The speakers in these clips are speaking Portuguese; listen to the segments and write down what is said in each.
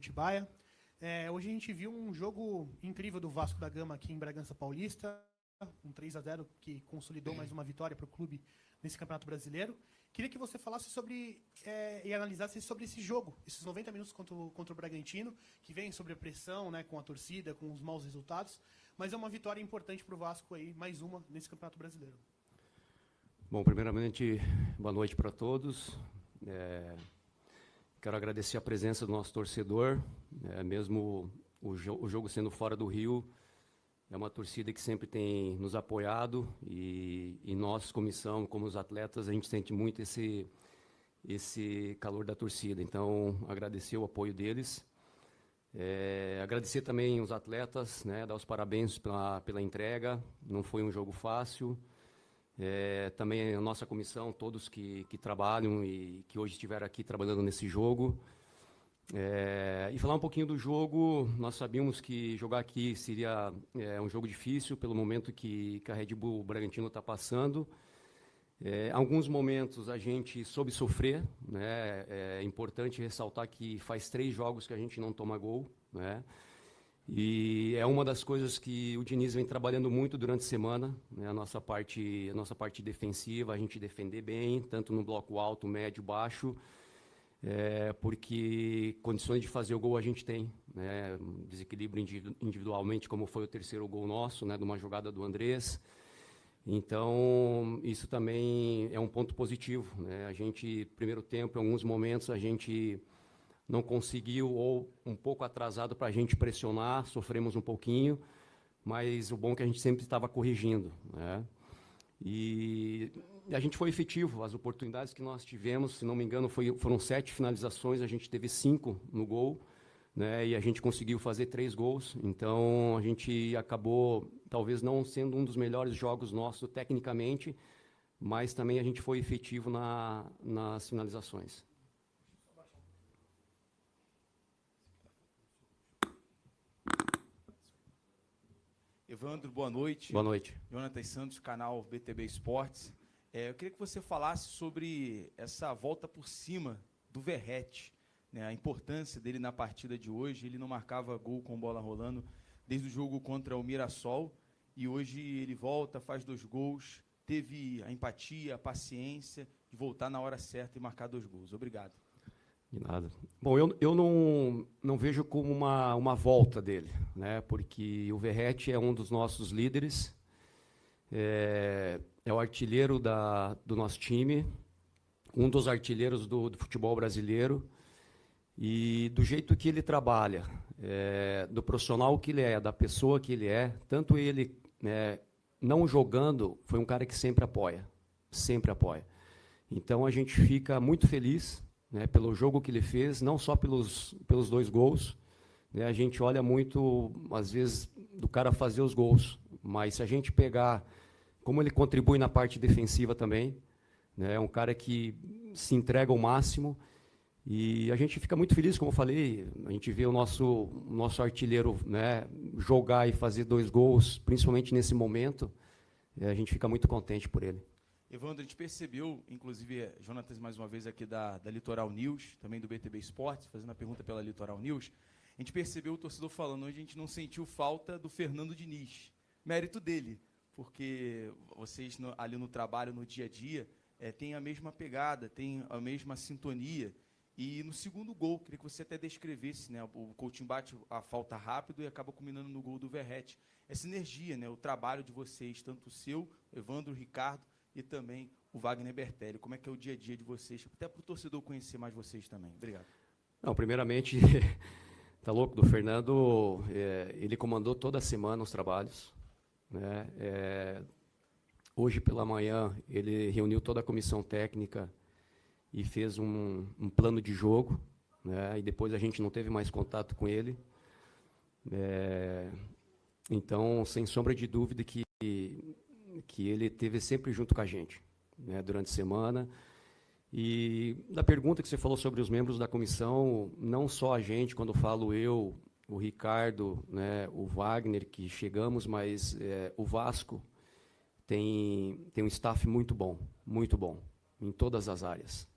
Atibaia. Hoje a gente viu um jogo incrível do Vasco da Gama aqui em Bragança Paulista, um 3-0 que consolidou mais uma vitória para o clube nesse Campeonato Brasileiro. Queria que você falasse sobre e analisasse sobre esse jogo, esses 90 minutos contra o Bragantino, que vem sobre a pressão, né, com a torcida, com os maus resultados, mas é uma vitória importante para o Vasco aí, mais uma nesse Campeonato Brasileiro. Bom, primeiramente, boa noite para todos. Quero agradecer a presença do nosso torcedor, mesmo o jogo sendo fora do Rio, é uma torcida que sempre tem nos apoiado e nós, comissão, como os atletas, a gente sente muito esse calor da torcida. Então, agradecer o apoio deles. Agradecer também os atletas, né, dar os parabéns pela entrega, não foi um jogo fácil. Também a nossa comissão, todos que trabalham e que hoje estiveram aqui trabalhando nesse jogo. E falar um pouquinho do jogo, nós sabíamos que jogar aqui seria um jogo difícil, pelo momento que a Red Bull Bragantino está passando. Alguns momentos a gente soube sofrer, né? É importante ressaltar que faz 3 jogos que a gente não toma gol, né? E é uma das coisas que o Diniz vem trabalhando muito durante a semana, né? A nossa parte defensiva, a gente defender bem, tanto no bloco alto, médio, baixo, porque condições de fazer o gol a gente tem, né? Desequilíbrio individualmente, como foi o 3º gol nosso, né? De uma jogada do Andrés. Então, isso também é um ponto positivo, né? A gente, primeiro tempo, em alguns momentos, a gente não conseguiu, ou um pouco atrasado para a gente pressionar, sofremos um pouquinho, mas o bom é que a gente sempre estava corrigindo, né? E a gente foi efetivo, as oportunidades que nós tivemos, se não me engano, foram 7 finalizações, a gente teve 5 no gol, né? E a gente conseguiu fazer 3 gols, então a gente acabou, talvez não sendo um dos melhores jogos nossos tecnicamente, mas também a gente foi efetivo nas finalizações. Evandro, boa noite. Boa noite. Jonatas Santos, canal BTB Esportes. Eu queria que você falasse sobre essa volta por cima do Verratti, né, a importância dele na partida de hoje. Ele não marcava gol com bola rolando desde o jogo contra o Mirassol, e hoje ele volta, faz 2 gols, teve a empatia, a paciência de voltar na hora certa e marcar 2 gols. Obrigado. De nada. Bom, eu não vejo como uma volta dele, né? Porque o Verratti é um dos nossos líderes, é o artilheiro do nosso time, um dos artilheiros do futebol brasileiro, e do jeito que ele trabalha, do profissional que ele é, da pessoa que ele é, tanto ele, não jogando, foi um cara que sempre apoia, sempre apoia. Então a gente fica muito feliz, né, pelo jogo que ele fez, não só pelos 2 gols, né? A gente olha muito, às vezes, do cara fazer os gols, mas se a gente pegar como ele contribui na parte defensiva também, né, é um cara que se entrega ao máximo, e a gente fica muito feliz, como eu falei, a gente vê o nosso artilheiro, né, jogar e fazer 2 gols, principalmente nesse momento, a gente fica muito contente por ele. Evandro, a gente percebeu, inclusive, Jonatas, mais uma vez aqui da Litoral News, também do BTB Esportes, fazendo a pergunta pela Litoral News, a gente percebeu o torcedor falando, hoje a gente não sentiu falta do Fernando Diniz. Mérito dele, porque vocês ali no trabalho, no dia a dia, têm a mesma pegada, têm a mesma sintonia. E no 2º gol, queria que você até descrevesse, né? O Coutinho bate a falta rápido e acaba culminando no gol do Verratti. Essa energia, né? O trabalho de vocês, tanto o seu, Evandro, o Ricardo, e também o Wagner Bertelli. Como é que é o dia a dia de vocês? Até para o torcedor conhecer mais vocês também. Obrigado. Não, primeiramente, tá louco, do Fernando, ele comandou toda a semana os trabalhos, né? Hoje pela manhã ele reuniu toda a comissão técnica e fez um plano de jogo, né? E depois a gente não teve mais contato com ele. Então, sem sombra de dúvida que ele esteve sempre junto com a gente, né, durante a semana. E da pergunta que você falou sobre os membros da comissão, não só a gente, quando eu falo eu, o Ricardo, né, o Wagner, que chegamos, mas o Vasco tem um staff muito bom, em todas as áreas.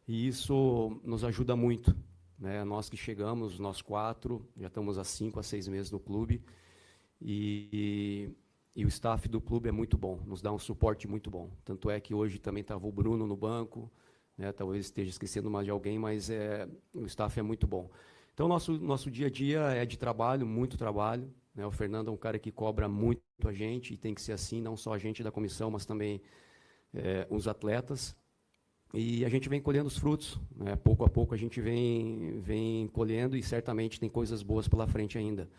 E isso nos ajuda muito, né? Nós que chegamos, nós 4, já estamos há 5 a 6 meses no clube, e o staff do clube é muito bom, nos dá um suporte muito bom. Tanto é que hoje também estava o Bruno no banco, né? Talvez esteja esquecendo mais de alguém, mas o staff é muito bom. Então, nosso dia a dia é de trabalho, muito trabalho, né? O Fernando é um cara que cobra muito a gente, e tem que ser assim, não só a gente da comissão, mas também os atletas. E a gente vem colhendo os frutos, né? Pouco a pouco a gente vem colhendo, e certamente tem coisas boas pela frente ainda.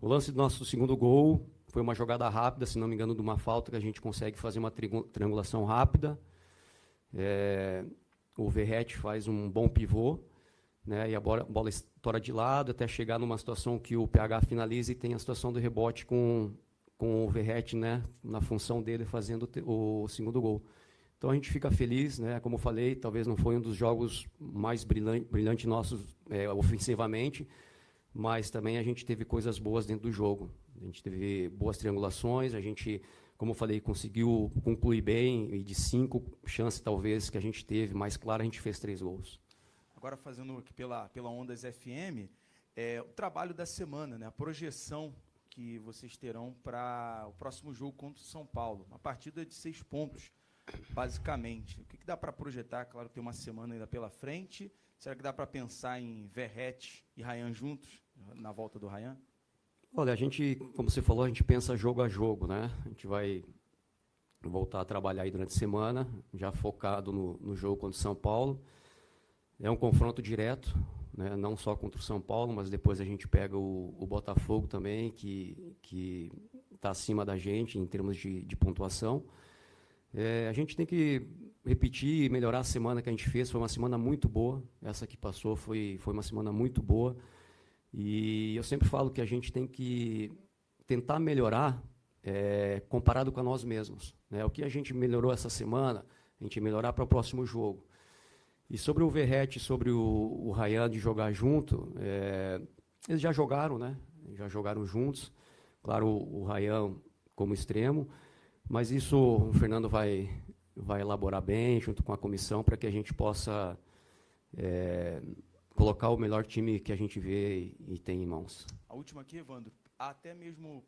O lance do nosso segundo gol foi uma jogada rápida, se não me engano, de uma falta que a gente consegue fazer uma triangulação rápida. O Verratti faz um bom pivô, né? E a bola estoura de lado até chegar numa situação que o PH finaliza, e tem a situação do rebote com o Verratti, né? Na função dele fazendo o segundo gol. Então a gente fica feliz, né? Como eu falei, talvez não foi um dos jogos mais brilhantes nossos ofensivamente, mas também a gente teve coisas boas dentro do jogo. A gente teve boas triangulações, a gente, como eu falei, conseguiu concluir bem, e de 5 chances talvez que a gente teve, mais claro, a gente fez 3 gols. Agora, fazendo aqui pela Ondas FM, o trabalho da semana, né? A projeção que vocês terão para o próximo jogo contra o São Paulo. Uma partida de 6 pontos, basicamente. O que dá para projetar? Claro, tem uma semana ainda pela frente. Será que dá para pensar em Verratti e Ryan juntos, na volta do Ryan? Olha, a gente, como você falou, a gente pensa jogo a jogo, né? A gente vai voltar a trabalhar aí durante a semana, já focado no jogo contra o São Paulo. É um confronto direto, né? Não só contra o São Paulo, mas depois a gente pega o Botafogo também, que está acima da gente em termos de pontuação. A gente tem que repetir e melhorar a semana que a gente fez. Foi uma semana muito boa. Essa que passou foi uma semana muito boa. E eu sempre falo que a gente tem que tentar melhorar comparado com nós mesmos, né? O que a gente melhorou essa semana, a gente melhorar para o próximo jogo. E sobre o Verratti, sobre o Ryan de jogar junto, eles já jogaram, né? Já jogaram juntos. Claro, o Ryan como extremo, mas isso o Fernando vai elaborar bem, junto com a comissão, para que a gente possa colocar o melhor time que a gente vê e tem em mãos. A última aqui, Evandro, até mesmo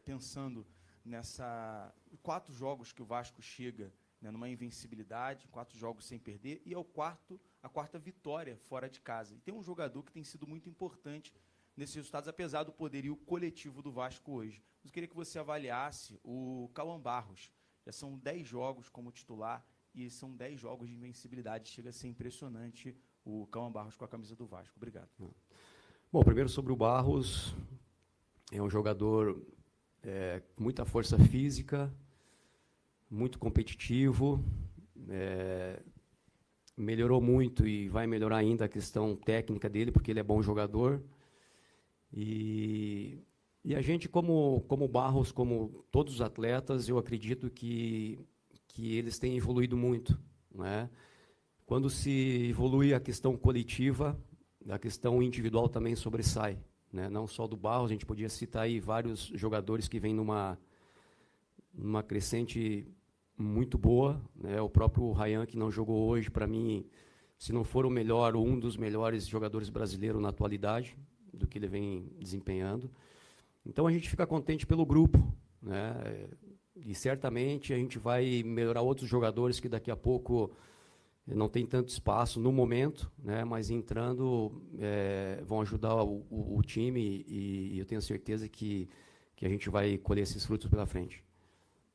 pensando nessa 4 jogos que o Vasco chega, né, numa invencibilidade, 4 jogos sem perder, e a quarta vitória fora de casa. E tem um jogador que tem sido muito importante nesses resultados, apesar do poderio coletivo do Vasco hoje. Eu queria que você avaliasse o Cauã Barros. Já são 10 jogos como titular, e são 10 jogos de invencibilidade. Chega a ser impressionante o Cauã Barros com a camisa do Vasco. Obrigado. Bom, primeiro sobre o Barros, é um jogador com muita força física, muito competitivo, melhorou muito e vai melhorar ainda a questão técnica dele, porque ele é bom jogador. E a gente, como Barros, como todos os atletas, eu acredito que eles têm evoluído muito, né? Quando se evolui a questão coletiva, a questão individual também sobressai, né? Não só do Barros, a gente podia citar aí vários jogadores que vêm numa crescente muito boa, né? O próprio Ryan, que não jogou hoje, para mim, se não for o melhor ou um dos melhores jogadores brasileiros na atualidade, do que ele vem desempenhando. Então a gente fica contente pelo grupo, né? E certamente a gente vai melhorar outros jogadores que daqui a pouco não tem tanto espaço no momento, né? Mas entrando vão ajudar o time, e eu tenho certeza que a gente vai colher esses frutos pela frente.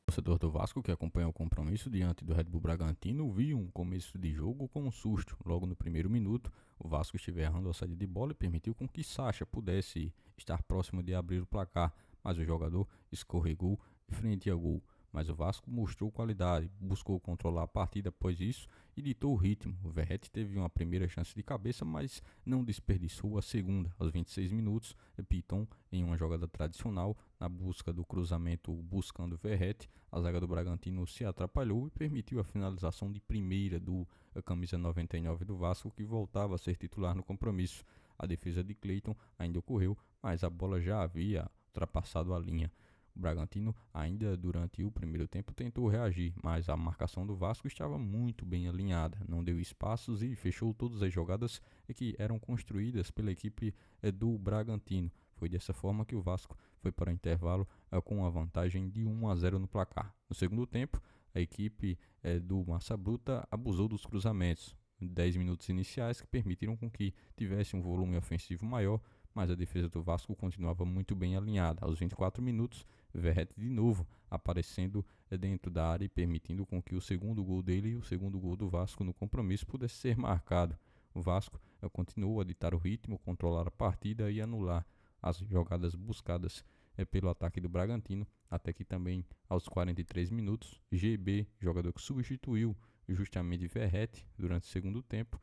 O torcedor do Vasco, que acompanha o compromisso diante do Red Bull Bragantino, viu um começo de jogo com um susto. Logo no primeiro minuto, o Vasco esteve errando a saída de bola e permitiu com que Sacha pudesse estar próximo de abrir o placar, mas o jogador escorregou frente ao gol. Mas o Vasco mostrou qualidade, buscou controlar a partida após isso e ditou o ritmo. O Verratti teve uma primeira chance de cabeça, mas não desperdiçou a segunda. Aos 26 minutos, Piton, em uma jogada tradicional, na busca do cruzamento buscando o Verratti, a zaga do Bragantino se atrapalhou e permitiu a finalização de primeira do camisa 99 do Vasco, que voltava a ser titular no compromisso. A defesa de Cleiton ainda ocorreu, mas a bola já havia ultrapassado a linha. O Bragantino, ainda durante o primeiro tempo, tentou reagir, mas a marcação do Vasco estava muito bem alinhada, não deu espaços e fechou todas as jogadas que eram construídas pela equipe do Bragantino. Foi dessa forma que o Vasco foi para o intervalo com a vantagem de 1-0 no placar. No segundo tempo, a equipe do Massa Bruta abusou dos cruzamentos. 10 minutos iniciais que permitiram com que tivesse um volume ofensivo maior, mas a defesa do Vasco continuava muito bem alinhada. Aos 24 minutos, Verratti de novo aparecendo dentro da área e permitindo com que o segundo gol dele e o segundo gol do Vasco no compromisso pudesse ser marcado. O Vasco continuou a ditar o ritmo, controlar a partida e anular as jogadas buscadas pelo ataque do Bragantino, até que também aos 43 minutos, GB, jogador que substituiu justamente Verratti durante o segundo tempo,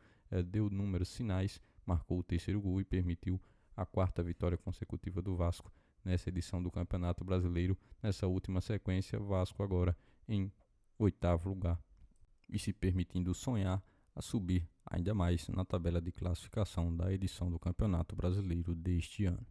deu números sinais, marcou o terceiro gol e permitiu a quarta vitória consecutiva do Vasco nessa edição do Campeonato Brasileiro. Nessa última sequência, Vasco agora em 8º lugar e se permitindo sonhar a subir ainda mais na tabela de classificação da edição do Campeonato Brasileiro deste ano.